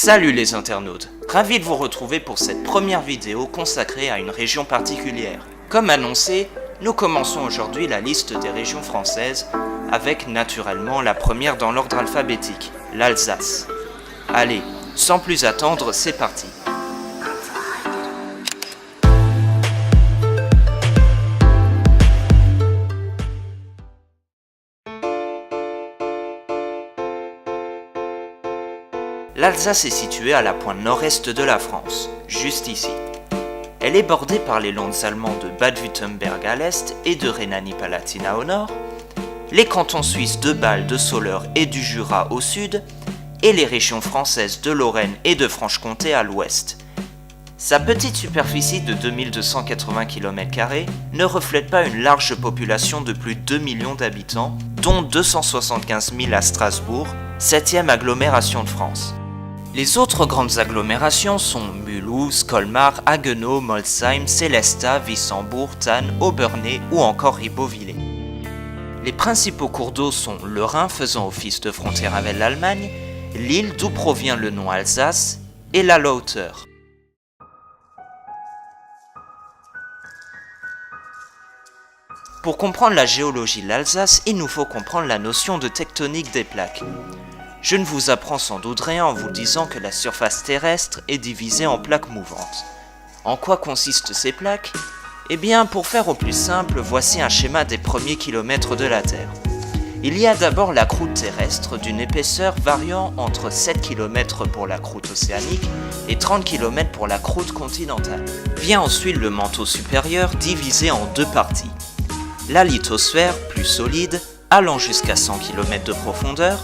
Salut les internautes, ravi de vous retrouver pour cette première vidéo consacrée à une région particulière. Comme annoncé, nous commençons aujourd'hui la liste des régions françaises avec naturellement la première dans l'ordre alphabétique, l'Alsace. Allez, sans plus attendre, c'est parti. L'Alsace est située à la pointe nord-est de la France, juste ici. Elle est bordée par les landes allemandes de Bade-Württemberg à l'est et de Rhénanie-Palatinat au nord, les cantons suisses de Bâle, de Soleure et du Jura au sud, et les régions françaises de Lorraine et de Franche-Comté à l'ouest. Sa petite superficie de 2280 km² ne reflète pas une large population de plus de 2 millions d'habitants, dont 275 000 à Strasbourg, 7e agglomération de France. Les autres grandes agglomérations sont Mulhouse, Colmar, Haguenau, Molsheim, Sélestat, Wissembourg, Thann, Obernai ou encore Ribeauvillé. Les principaux cours d'eau sont le Rhin faisant office de frontière avec l'Allemagne, l'Ill d'où provient le nom Alsace et la Lauter. Pour comprendre la géologie de l'Alsace, il nous faut comprendre la notion de tectonique des plaques. Je ne vous apprends sans doute rien en vous disant que la surface terrestre est divisée en plaques mouvantes. En quoi consistent ces plaques ? Eh bien, pour faire au plus simple, voici un schéma des premiers kilomètres de la Terre. Il y a d'abord la croûte terrestre d'une épaisseur variant entre 7 km pour la croûte océanique et 30 km pour la croûte continentale. Vient ensuite le manteau supérieur divisé en deux parties. La lithosphère, plus solide, allant jusqu'à 100 km de profondeur,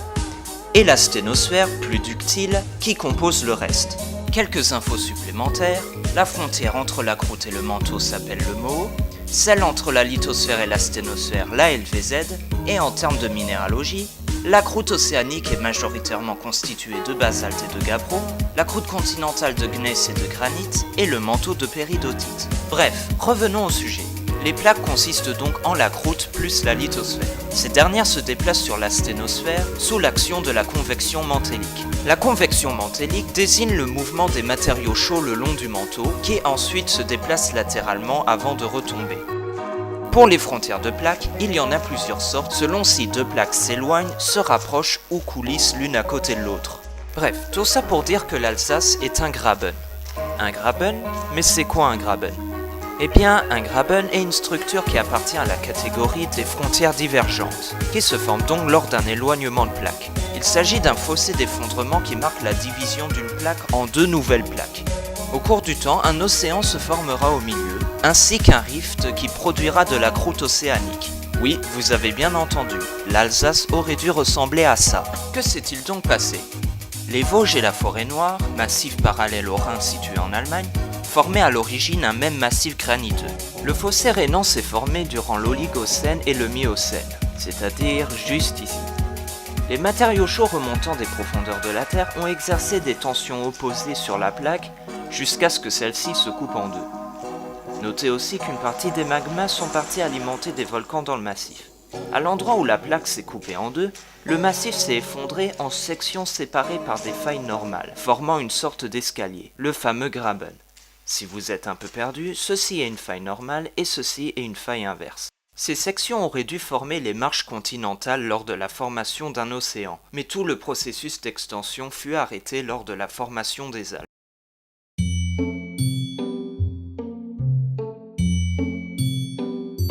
et la sténosphère, plus ductile, qui compose le reste. Quelques infos supplémentaires, la frontière entre la croûte et le manteau s'appelle le Moho, celle entre la lithosphère et la sténosphère la LVZ, et en termes de minéralogie, la croûte océanique est majoritairement constituée de basalte et de gabbro, la croûte continentale de gneiss et de granit, et le manteau de péridotite. Bref, revenons au sujet. Les plaques consistent donc en la croûte plus la lithosphère. Ces dernières se déplacent sur la sténosphère sous l'action de la convection mantélique. La convection mantélique désigne le mouvement des matériaux chauds le long du manteau qui ensuite se déplacent latéralement avant de retomber. Pour les frontières de plaques, il y en a plusieurs sortes selon si deux plaques s'éloignent, se rapprochent ou coulissent l'une à côté de l'autre. Bref, tout ça pour dire que l'Alsace est un Graben. Un Graben ? Mais c'est quoi un Graben ? Eh bien, un Graben est une structure qui appartient à la catégorie des frontières divergentes, qui se forme donc lors d'un éloignement de plaques. Il s'agit d'un fossé d'effondrement qui marque la division d'une plaque en deux nouvelles plaques. Au cours du temps, un océan se formera au milieu, ainsi qu'un rift qui produira de la croûte océanique. Oui, vous avez bien entendu, l'Alsace aurait dû ressembler à ça. Que s'est-il donc passé ? Les Vosges et la Forêt Noire, massifs parallèles au Rhin situés en Allemagne, formaient à l'origine un même massif graniteux. Le fossé rhénan s'est formé durant l'Oligocène et le Miocène, c'est-à-dire juste ici. Les matériaux chauds remontant des profondeurs de la Terre ont exercé des tensions opposées sur la plaque jusqu'à ce que celle-ci se coupe en deux. Notez aussi qu'une partie des magmas sont partis alimenter des volcans dans le massif. À l'endroit où la plaque s'est coupée en deux, le massif s'est effondré en sections séparées par des failles normales, formant une sorte d'escalier, le fameux Graben. Si vous êtes un peu perdu, ceci est une faille normale et ceci est une faille inverse. Ces sections auraient dû former les marches continentales lors de la formation d'un océan, mais tout le processus d'extension fut arrêté lors de la formation des Alpes.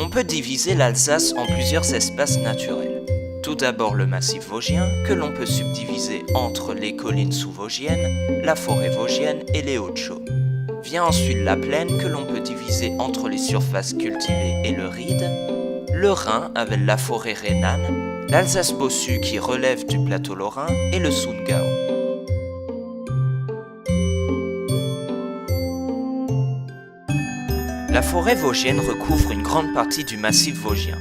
On peut diviser l'Alsace en plusieurs espaces naturels. Tout d'abord le massif vosgien, que l'on peut subdiviser entre les collines sous-vosgiennes, la forêt vosgienne et les Hauts-de-Chaume. Vient ensuite la plaine que l'on peut diviser entre les surfaces cultivées et le Ride, le Rhin avec la forêt rhénane, l'Alsace-Bossu qui relève du plateau lorrain et le Sundgau. La forêt vosgienne recouvre une grande partie du massif vosgien.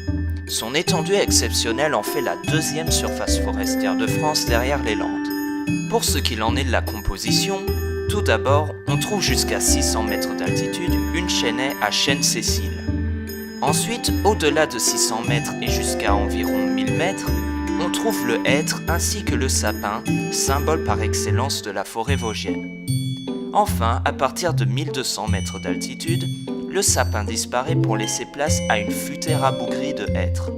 Son étendue exceptionnelle en fait la deuxième surface forestière de France derrière les Landes. Pour ce qu'il en est de la composition, tout d'abord, on trouve jusqu'à 600 mètres d'altitude une chênaie à Chêne-Cécile. Ensuite, au-delà de 600 mètres et jusqu'à environ 1000 mètres, on trouve le hêtre ainsi que le sapin, symbole par excellence de la forêt vosgienne. Enfin, à partir de 1200 mètres d'altitude, le sapin disparaît pour laisser place à une futaie rabougrie de hêtres.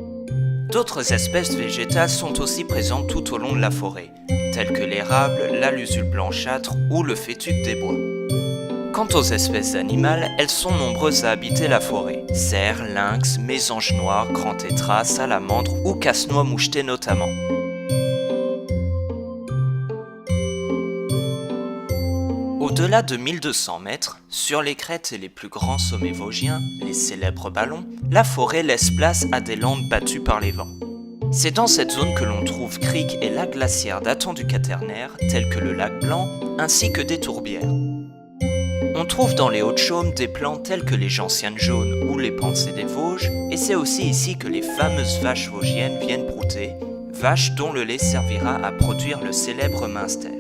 D'autres espèces végétales sont aussi présentes tout au long de la forêt, telles que l'érable, la lusule blanchâtre ou le fétuc des bois. Quant aux espèces animales, elles sont nombreuses à habiter la forêt. Cerfs, lynx, mésanges noirs, grands tétras, salamandres ou casse-noix mouchetés notamment. Au-delà de 1200 mètres, sur les crêtes et les plus grands sommets vosgiens, les célèbres ballons, la forêt laisse place à des landes battues par les vents. C'est dans cette zone que l'on trouve criques et lacs glaciaires datant du Quaternaire, tels que le lac Blanc, ainsi que des tourbières. On trouve dans les Hautes-Chaumes des plantes telles que les gentianes jaunes ou les pensées des Vosges, et c'est aussi ici que les fameuses vaches vosgiennes viennent brouter, vaches dont le lait servira à produire le célèbre Münster.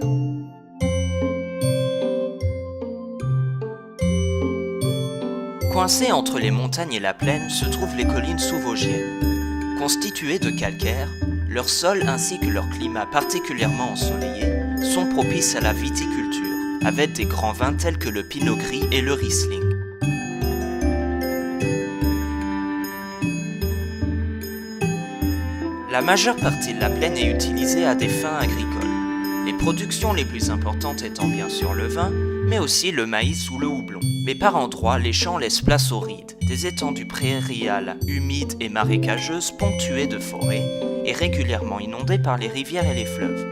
Coincées entre les montagnes et la plaine se trouvent les collines sous-vosgiennes. Constituées de calcaire, leur sol ainsi que leur climat particulièrement ensoleillé sont propices à la viticulture, avec des grands vins tels que le pinot gris et le riesling. La majeure partie de la plaine est utilisée à des fins agricoles. Les productions les plus importantes étant bien sûr le vin, mais aussi le maïs ou le houblon. Mais par endroits, les champs laissent place aux rides, des étendues prairiales humides et marécageuses ponctuées de forêts et régulièrement inondées par les rivières et les fleuves.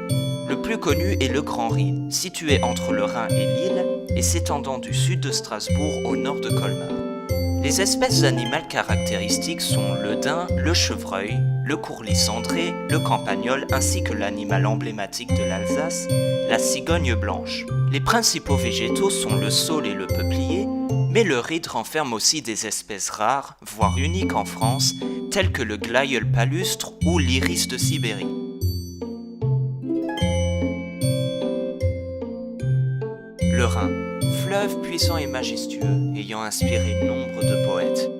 Le plus connu est le Grand Ride, situé entre le Rhin et l'Ille et s'étendant du sud de Strasbourg au nord de Colmar. Les espèces animales caractéristiques sont le daim, le chevreuil, le courlis cendré, le campagnol ainsi que l'animal emblématique de l'Alsace, la cigogne blanche. Les principaux végétaux sont le saule et le peuplier, mais le ride renferme aussi des espèces rares, voire uniques en France, telles que le glaïeul palustre ou l'iris de Sibérie. Le Rhin, fleuve puissant et majestueux, ayant inspiré nombre de poètes.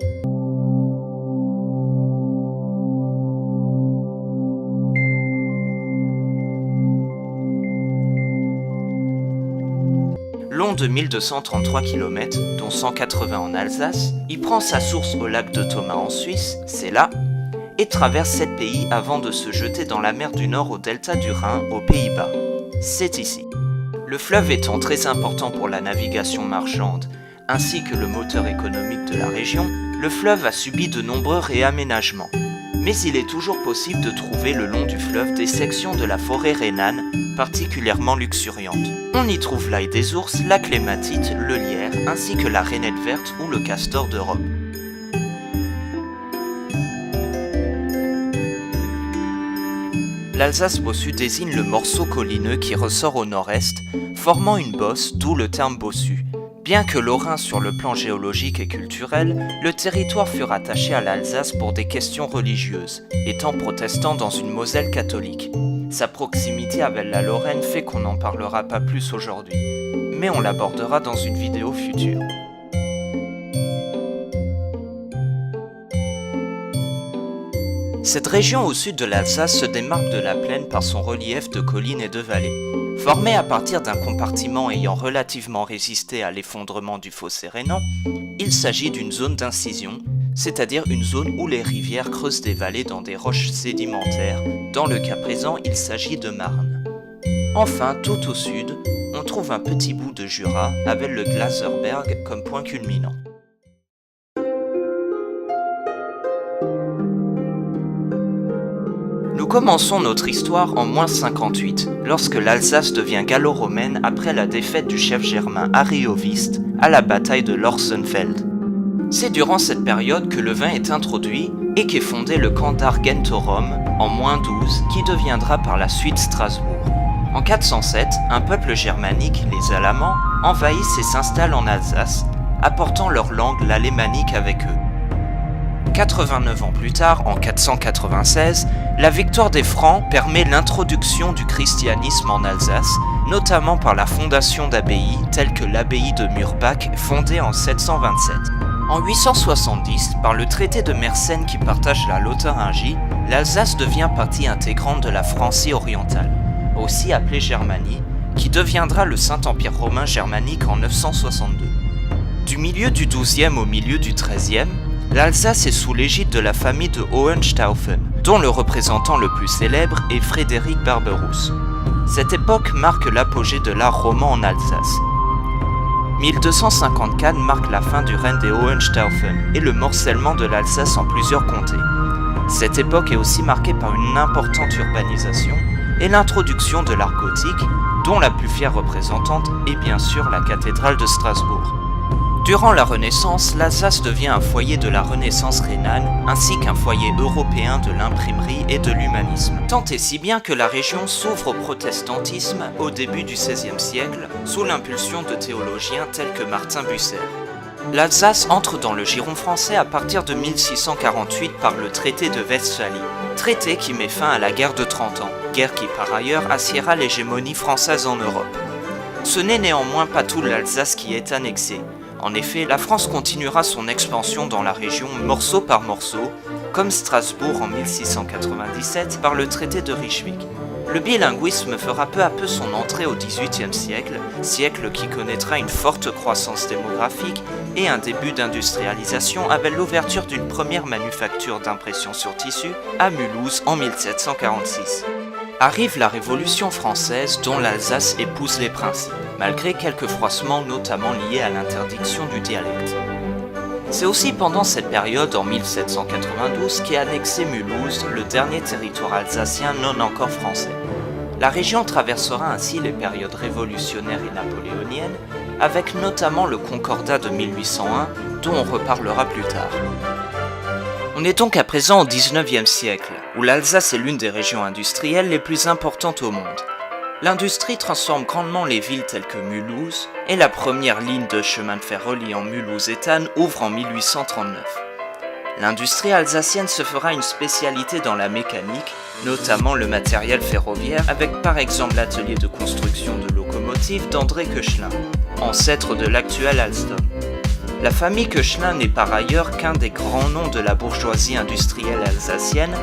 Long de 1233 km, dont 180 en Alsace, il prend sa source au lac de Thomas en Suisse, c'est là, et traverse 7 pays avant de se jeter dans la mer du Nord au delta du Rhin, aux Pays-Bas. C'est ici. Le fleuve étant très important pour la navigation marchande, ainsi que le moteur économique de la région, le fleuve a subi de nombreux réaménagements. Mais il est toujours possible de trouver le long du fleuve des sections de la forêt rhénane particulièrement luxuriantes. On y trouve l'ail des ours, la clématite, le lierre, ainsi que la rainette verte ou le castor d'Europe. L'Alsace bossu désigne le morceau collineux qui ressort au nord-est, formant une bosse, d'où le terme bossu. Bien que lorrain sur le plan géologique et culturel, le territoire fut rattaché à l'Alsace pour des questions religieuses, étant protestant dans une Moselle catholique. Sa proximité avec la Lorraine fait qu'on n'en parlera pas plus aujourd'hui, mais on l'abordera dans une vidéo future. Cette région au sud de l'Alsace se démarque de la plaine par son relief de collines et de vallées. Formée à partir d'un compartiment ayant relativement résisté à l'effondrement du fossé rhénan, il s'agit d'une zone d'incision, c'est-à-dire une zone où les rivières creusent des vallées dans des roches sédimentaires. Dans le cas présent, il s'agit de marnes. Enfin, tout au sud, on trouve un petit bout de Jura avec le Glaserberg comme point culminant. Nous commençons notre histoire en -58, lorsque l'Alsace devient gallo-romaine après la défaite du chef germain Arioviste à la bataille de Lorsenfeld. C'est durant cette période que le vin est introduit et qu'est fondé le camp d'Argentorum en -12 qui deviendra par la suite Strasbourg. En 407, un peuple germanique, les Alamans, envahissent et s'installent en Alsace, apportant leur langue, l'alémanique, avec eux. 89 ans plus tard, en 496, la victoire des Francs permet l'introduction du christianisme en Alsace, notamment par la fondation d'abbayes telles que l'abbaye de Murbach, fondée en 727. En 870, par le traité de Mersenne qui partage la Lotharingie, l'Alsace devient partie intégrante de la Francie orientale, aussi appelée Germanie, qui deviendra le Saint-Empire romain germanique en 962. Du milieu du XIIe au milieu du XIIIe, l'Alsace est sous l'égide de la famille de Hohenstaufen, dont le représentant le plus célèbre est Frédéric Barberousse. Cette époque marque l'apogée de l'art roman en Alsace. 1254 marque la fin du règne des Hohenstaufen et le morcellement de l'Alsace en plusieurs comtés. Cette époque est aussi marquée par une importante urbanisation et l'introduction de l'art gothique, dont la plus fière représentante est bien sûr la cathédrale de Strasbourg. Durant la Renaissance, l'Alsace devient un foyer de la Renaissance rhénane, ainsi qu'un foyer européen de l'imprimerie et de l'humanisme. Tant et si bien que la région s'ouvre au protestantisme au début du XVIe siècle, sous l'impulsion de théologiens tels que Martin Bucer. L'Alsace entre dans le giron français à partir de 1648 par le traité de Westphalie, traité qui met fin à la guerre de 30 ans, guerre qui par ailleurs assiéra l'hégémonie française en Europe. Ce n'est néanmoins pas tout l'Alsace qui est annexé. En effet, la France continuera son expansion dans la région morceau par morceau, comme Strasbourg en 1697 par le traité de Ryswick. Le bilinguisme fera peu à peu son entrée au XVIIIe siècle, siècle qui connaîtra une forte croissance démographique et un début d'industrialisation avec l'ouverture d'une première manufacture d'impression sur tissu à Mulhouse en 1746. Arrive la Révolution française dont l'Alsace épouse les principes, malgré quelques froissements notamment liés à l'interdiction du dialecte. C'est aussi pendant cette période, en 1792, qu'est annexé Mulhouse, le dernier territoire alsacien non encore français. La région traversera ainsi les périodes révolutionnaires et napoléoniennes, avec notamment le Concordat de 1801, dont on reparlera plus tard. On est donc à présent au XIXe siècle, où l'Alsace est l'une des régions industrielles les plus importantes au monde. L'industrie transforme grandement les villes telles que Mulhouse, et la première ligne de chemin de fer reliant Mulhouse et Thann ouvre en 1839. L'industrie alsacienne se fera une spécialité dans la mécanique, notamment le matériel ferroviaire, avec par exemple l'atelier de construction de locomotives d'André Koechlin, ancêtre de l'actuel Alstom. La famille Koechlin n'est par ailleurs qu'un des grands noms de la bourgeoisie industrielle alsacienne,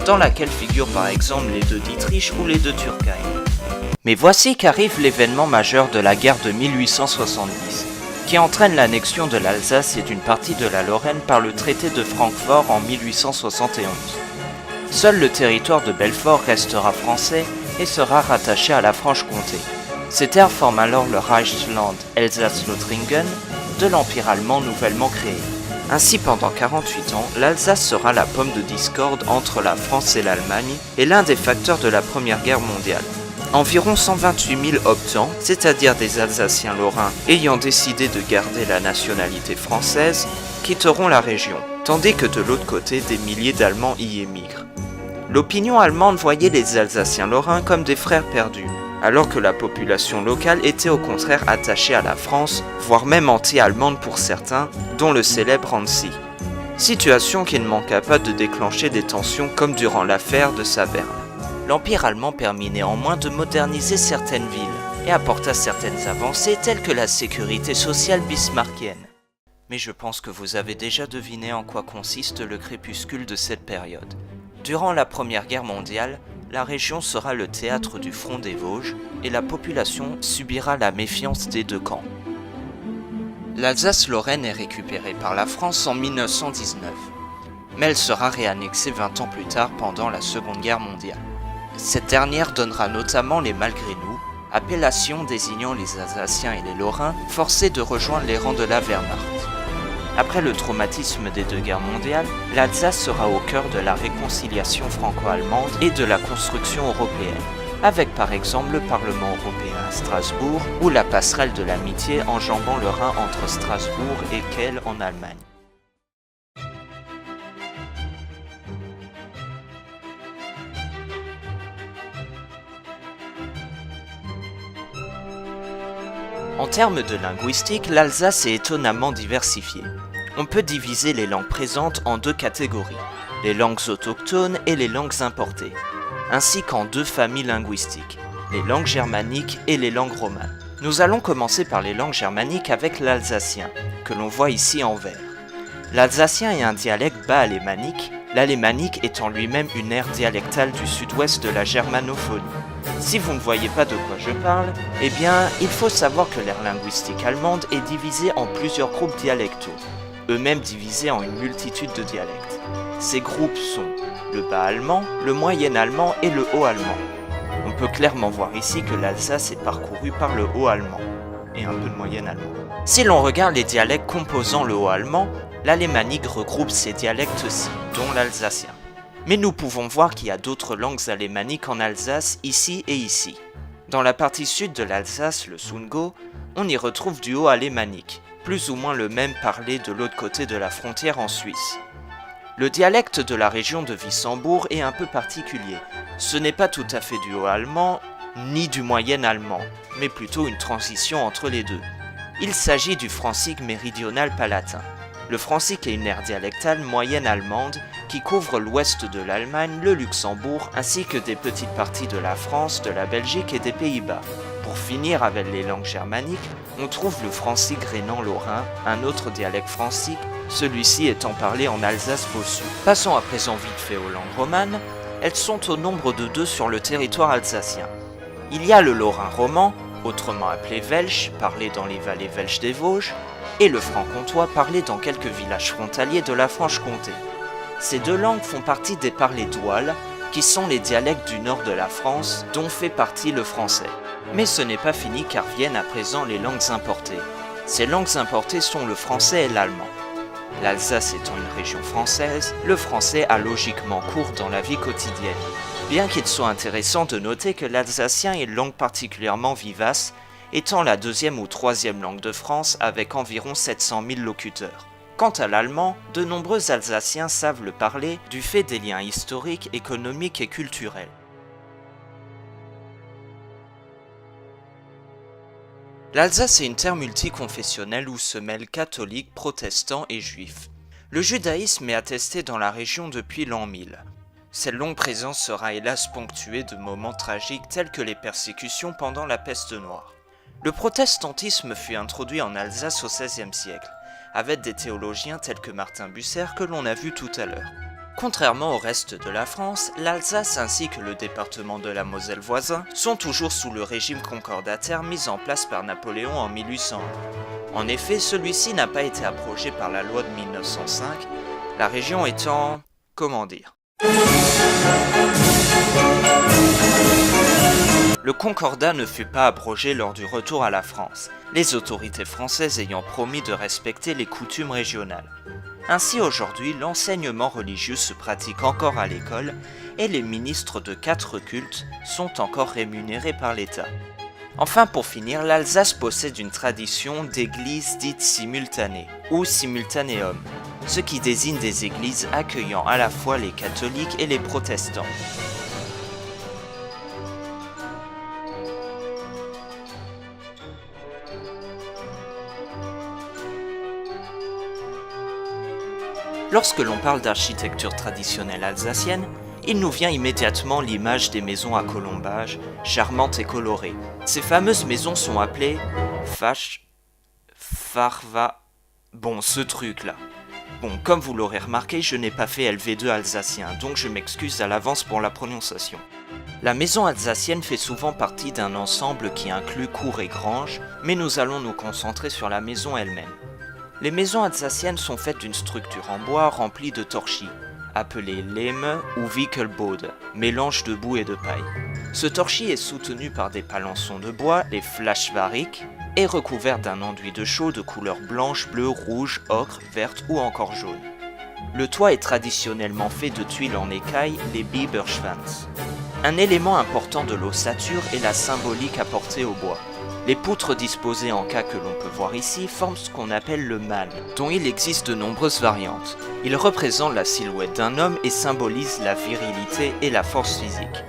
dans laquelle figurent par exemple les deux Dietrich ou les deux Turckheim. Mais voici qu'arrive l'événement majeur de la guerre de 1870, qui entraîne l'annexion de l'Alsace et d'une partie de la Lorraine par le traité de Francfort en 1871. Seul le territoire de Belfort restera français et sera rattaché à la Franche-Comté. Ces terres forment alors le Reichsland Elsass-Lothringen de l'Empire allemand nouvellement créé. Ainsi, pendant 48 ans, l'Alsace sera la pomme de discorde entre la France et l'Allemagne et l'un des facteurs de la Première Guerre mondiale. Environ 128 000 optants, c'est-à-dire des Alsaciens lorrains ayant décidé de garder la nationalité française, quitteront la région, tandis que de l'autre côté, des milliers d'Allemands y émigrent. L'opinion allemande voyait les Alsaciens lorrains comme des frères perdus, alors que la population locale était au contraire attachée à la France, voire même anti-allemande pour certains, dont le célèbre Hansi. Situation qui ne manqua pas de déclencher des tensions comme durant l'affaire de Saverne. L'Empire allemand permit néanmoins de moderniser certaines villes et apporta certaines avancées telles que la sécurité sociale bismarckienne. Mais je pense que vous avez déjà deviné en quoi consiste le crépuscule de cette période. Durant la Première Guerre mondiale, la région sera le théâtre du front des Vosges et la population subira la méfiance des deux camps. L'Alsace-Lorraine est récupérée par la France en 1919, mais elle sera réannexée 20 ans plus tard pendant la Seconde Guerre mondiale. Cette dernière donnera notamment les Malgré nous, appellation désignant les Alsaciens et les Lorrains forcés de rejoindre les rangs de la Wehrmacht. Après le traumatisme des deux guerres mondiales, l'Alsace sera au cœur de la réconciliation franco-allemande et de la construction européenne, avec par exemple le Parlement européen à Strasbourg ou la passerelle de l'amitié enjambant le Rhin entre Strasbourg et Kehl en Allemagne. En termes de linguistique, l'Alsace est étonnamment diversifiée. On peut diviser les langues présentes en deux catégories, les langues autochtones et les langues importées, ainsi qu'en deux familles linguistiques, les langues germaniques et les langues romanes. Nous allons commencer par les langues germaniques avec l'alsacien, que l'on voit ici en vert. L'alsacien est un dialecte bas alémanique, L'alémanique étant lui-même une aire dialectale du sud-ouest de la germanophonie. Si vous ne voyez pas de quoi je parle, eh bien, il faut savoir que l'aire linguistique allemande est divisée en plusieurs groupes dialectaux, eux-mêmes divisés en une multitude de dialectes. Ces groupes sont le bas allemand, le moyen allemand et le haut allemand. On peut clairement voir ici que l'Alsace est parcourue par le haut allemand et un peu de moyen allemand. Si l'on regarde les dialectes composant le haut allemand, l'alémanique regroupe ces dialectes-ci, dont l'alsacien. Mais nous pouvons voir qu'il y a d'autres langues alémaniques en Alsace, ici et ici. Dans la partie sud de l'Alsace, le Sundgau, on y retrouve du haut alémanique, plus ou moins le même parlé de l'autre côté de la frontière en Suisse. Le dialecte de la région de Wissembourg est un peu particulier. Ce n'est pas tout à fait du haut allemand, ni du moyen allemand, mais plutôt une transition entre les deux. Il s'agit du francique méridional palatin. Le francique est une aire dialectale moyenne allemande qui couvre l'ouest de l'Allemagne, le Luxembourg, ainsi que des petites parties de la France, de la Belgique et des Pays-Bas. Pour finir avec les langues germaniques, on trouve le francique rhénan-lorrain, un autre dialecte francique, celui-ci étant parlé en Alsace-Bossu. Passons à présent vite fait aux langues romanes. Elles sont au nombre de 2 sur le territoire alsacien. Il y a le lorrain roman, autrement appelé welsh, parlé dans les vallées welsh des Vosges, et le franc-comtois parlé dans quelques villages frontaliers de la Franche-Comté. Ces 2 langues font partie des parlers d'Oual, qui sont les dialectes du nord de la France, dont fait partie le français. Mais ce n'est pas fini car viennent à présent les langues importées. Ces langues importées sont le français et l'allemand. L'Alsace étant une région française, le français a logiquement cours dans la vie quotidienne. Bien qu'il soit intéressant de noter que l'alsacien est une langue particulièrement vivace, étant la 2e ou 3e langue de France avec environ 700 000 locuteurs. Quant à l'allemand, de nombreux Alsaciens savent le parler du fait des liens historiques, économiques et culturels. L'Alsace est une terre multiconfessionnelle où se mêlent catholiques, protestants et juifs. Le judaïsme est attesté dans la région depuis l'an 1000. Cette longue présence sera hélas ponctuée de moments tragiques tels que les persécutions pendant la peste noire. Le protestantisme fut introduit en Alsace au XVIe siècle, avec des théologiens tels que Martin Bucer que l'on a vu tout à l'heure. Contrairement au reste de la France, l'Alsace ainsi que le département de la Moselle voisin sont toujours sous le régime concordataire mis en place par Napoléon en 1801. En effet, celui-ci n'a pas été abrogé par la loi de 1905, la région étant... comment dire ? Le concordat ne fut pas abrogé lors du retour à la France, les autorités françaises ayant promis de respecter les coutumes régionales. Ainsi aujourd'hui, l'enseignement religieux se pratique encore à l'école et les ministres de 4 cultes sont encore rémunérés par l'État. Enfin pour finir, l'Alsace possède une tradition d'église dite simultanée ou simultaneum, ce qui désigne des églises accueillant à la fois les catholiques et les protestants. Lorsque l'on parle d'architecture traditionnelle alsacienne, il nous vient immédiatement l'image des maisons à colombages, charmantes et colorées. Ces fameuses maisons sont appelées Farva... Bon, ce truc-là. Bon, comme vous l'aurez remarqué, je n'ai pas fait LV2 alsacien, donc je m'excuse à l'avance pour la prononciation. La maison alsacienne fait souvent partie d'un ensemble qui inclut cour et grange, mais nous allons nous concentrer sur la maison elle-même. Les maisons alsaciennes sont faites d'une structure en bois remplie de torchis, appelée Lehme ou Wickelbode, mélange de boue et de paille. Ce torchis est soutenu par des palançons de bois, les Flachsvarik, et recouvert d'un enduit de chaux de couleur blanche, bleue, rouge, ocre, verte ou encore jaune. Le toit est traditionnellement fait de tuiles en écaille, les Biberschwanz. Un élément important de l'ossature est la symbolique apportée au bois. Les poutres disposées en cas que l'on peut voir ici forment ce qu'on appelle le mâle, dont il existe de nombreuses variantes. Il représente la silhouette d'un homme et symbolise la virilité et la force physique.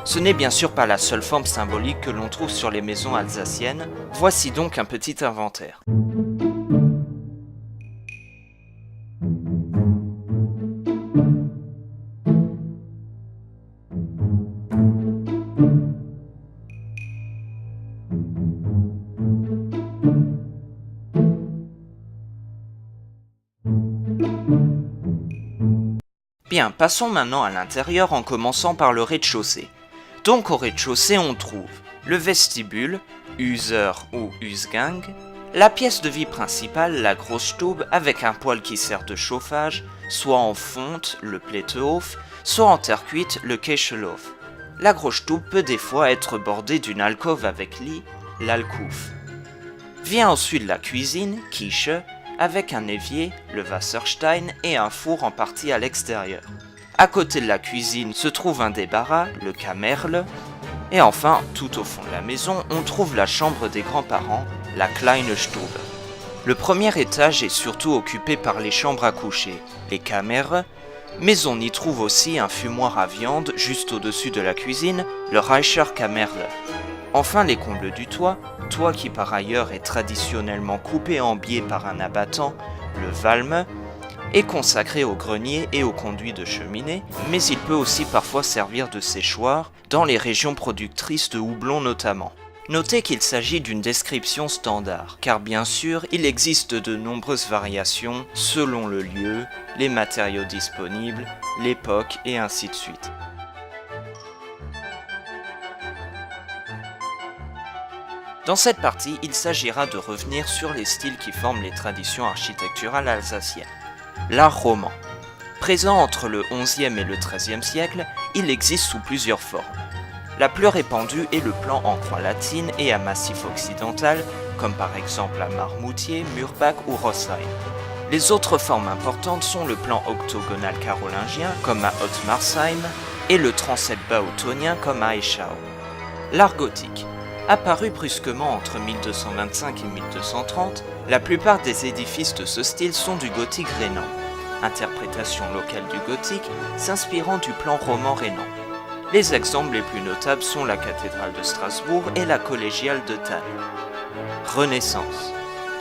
Ce n'est bien sûr pas la seule forme symbolique que l'on trouve sur les maisons alsaciennes, voici donc un petit inventaire. Bien, Bien, passons maintenant à l'intérieur en commençant par le rez-de-chaussée. Donc au rez-de-chaussée on trouve le vestibule, User ou Usgang, la pièce de vie principale, la grosse stube avec un poêle qui sert de chauffage, soit en fonte, le Plättehof, soit en terre cuite, le Keschelhof. La grosse stube peut des fois être bordée d'une alcôve avec lit, l'Alkoof. Vient ensuite la cuisine, Küche, avec un évier, le Wasserstein, et un four en partie à l'extérieur. À côté de la cuisine se trouve un débarras, le Kammerle, et enfin, tout au fond de la maison, on trouve la chambre des grands-parents, la Kleine Stube. Le premier étage est surtout occupé par les chambres à coucher, les Kamere, mais on y trouve aussi un fumoir à viande juste au-dessus de la cuisine, le Reicher Kammerle. Enfin, les combles du toit qui par ailleurs est traditionnellement coupé en biais par un abattant, le Valme, est consacré au grenier et aux conduits de cheminée, mais il peut aussi parfois servir de séchoir, dans les régions productrices de houblon notamment. Notez qu'il s'agit d'une description standard, car bien sûr, il existe de nombreuses variations selon le lieu, les matériaux disponibles, l'époque et ainsi de suite. Dans cette partie, il s'agira de revenir sur les styles qui forment les traditions architecturales alsaciennes. L'art roman. Présent entre le XIe et le XIIIe siècle, il existe sous plusieurs formes. La plus répandue est le plan en croix latine et à massif occidental, comme par exemple à Marmoutier, Murbach ou Rossheim. Les autres formes importantes sont le plan octogonal carolingien, comme à Ottmarsheim, et le transept bas-ottonien, comme à Eschau. L'art gothique. Apparu brusquement entre 1225 et 1230, la plupart des édifices de ce style sont du gothique rhénan, interprétation locale du gothique s'inspirant du plan roman rhénan. Les exemples les plus notables sont la cathédrale de Strasbourg et la collégiale de Thann. Renaissance.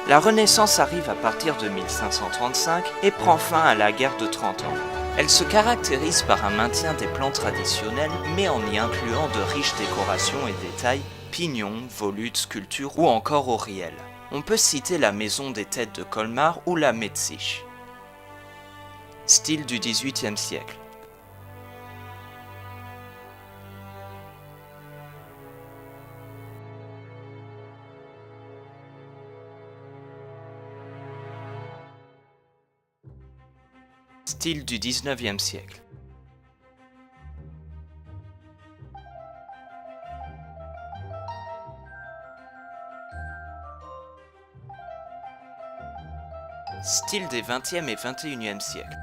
La Renaissance arrive à partir de 1535 et prend fin à la guerre de 30 ans. Elle se caractérise par un maintien des plans traditionnels, mais en y incluant de riches décorations et détails, pignons, volutes, sculptures ou encore oriels. On peut citer la maison des têtes de Colmar ou la Metzig. Style du XVIIIe siècle. Style du XIXe siècle. Style des XXe et XXIe siècles.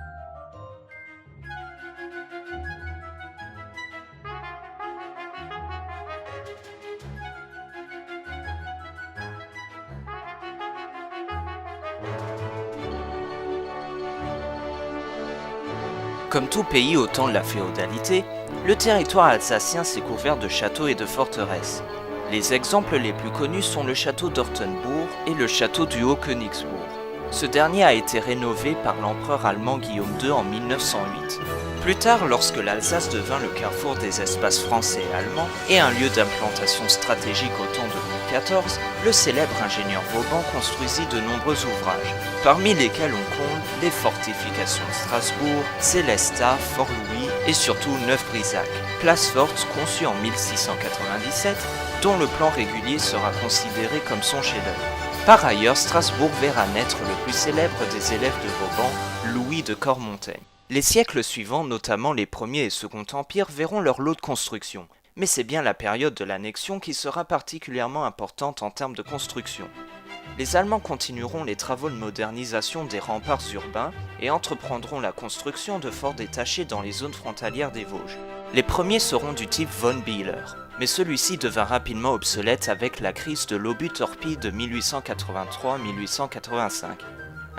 Comme tout pays au temps de la féodalité, le territoire alsacien s'est couvert de châteaux et de forteresses. Les exemples les plus connus sont le château d'Ortenbourg et le château du Haut-Königsbourg. Ce dernier a été rénové par l'empereur allemand Guillaume II en 1908. Plus tard, lorsque l'Alsace devint le carrefour des espaces français et allemands et un lieu d'implantation stratégique au temps de Louis XIV, le célèbre ingénieur Vauban construisit de nombreux ouvrages, parmi lesquels on compte les fortifications de Strasbourg, Célestat, Fort-Louis et surtout Neuf-Brisach, place forte conçue en 1697, dont le plan régulier sera considéré comme son chef-d'œuvre. Par ailleurs, Strasbourg verra naître le plus célèbre des élèves de Vauban, Louis de Cormontaigne. Les siècles suivants, notamment les Premier et Second Empires, verront leur lot de construction, mais c'est bien la période de l'annexion qui sera particulièrement importante en termes de construction. Les Allemands continueront les travaux de modernisation des remparts urbains et entreprendront la construction de forts détachés dans les zones frontalières des Vosges. Les premiers seront du type von Bieler, mais celui-ci devint rapidement obsolète avec la crise de l'obus-torpille de 1883-1885.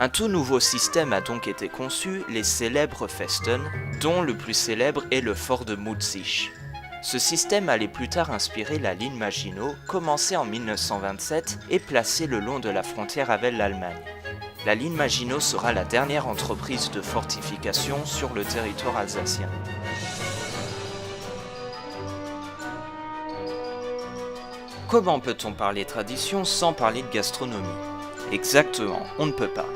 Un tout nouveau système a donc été conçu, les célèbres Festen, dont le plus célèbre est le fort de Mutzig. Ce système allait plus tard inspirer la ligne Maginot, commencée en 1927 et placée le long de la frontière avec l'Allemagne. La ligne Maginot sera la dernière entreprise de fortification sur le territoire alsacien. Comment peut-on parler tradition sans parler de gastronomie? Exactement, on ne peut pas.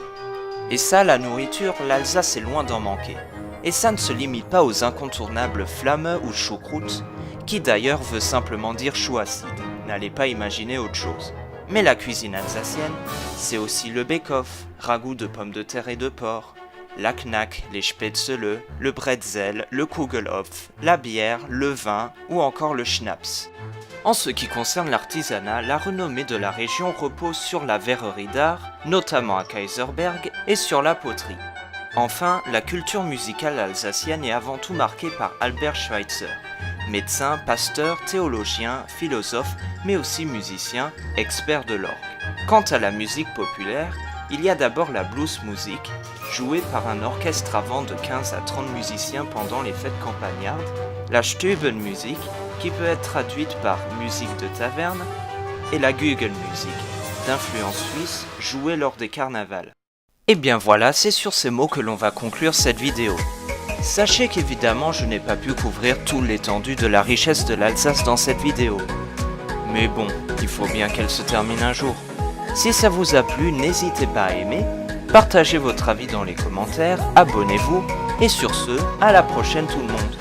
Et ça, la nourriture, l'Alsace est loin d'en manquer. Et ça ne se limite pas aux incontournables flamme ou choucroute, qui d'ailleurs veut simplement dire chou acide, n'allez pas imaginer autre chose. Mais la cuisine alsacienne, c'est aussi le bake-off, ragoût de pommes de terre et de porc, la knack, les spätzle, le bretzel, le kugelhopf, la bière, le vin ou encore le schnapps. En ce qui concerne l'artisanat, la renommée de la région repose sur la verrerie d'art, notamment à Kaiserberg, et sur la poterie. Enfin, la culture musicale alsacienne est avant tout marquée par Albert Schweitzer, médecin, pasteur, théologien, philosophe, mais aussi musicien, expert de l'orgue. Quant à la musique populaire, il y a d'abord la blues music, jouée par un orchestre avant de 15 à 30 musiciens pendant les fêtes campagnardes, la Stubenmusik, qui peut être traduite par musique de taverne, et la Gugelmusik, d'influence suisse, jouée lors des carnavals. Et bien voilà, c'est sur ces mots que l'on va conclure cette vidéo. Sachez qu'évidemment je n'ai pas pu couvrir tout l'étendue de la richesse de l'Alsace dans cette vidéo. Mais bon, il faut bien qu'elle se termine un jour. Si ça vous a plu, n'hésitez pas à aimer, partagez votre avis dans les commentaires, abonnez-vous, et sur ce, à la prochaine tout le monde.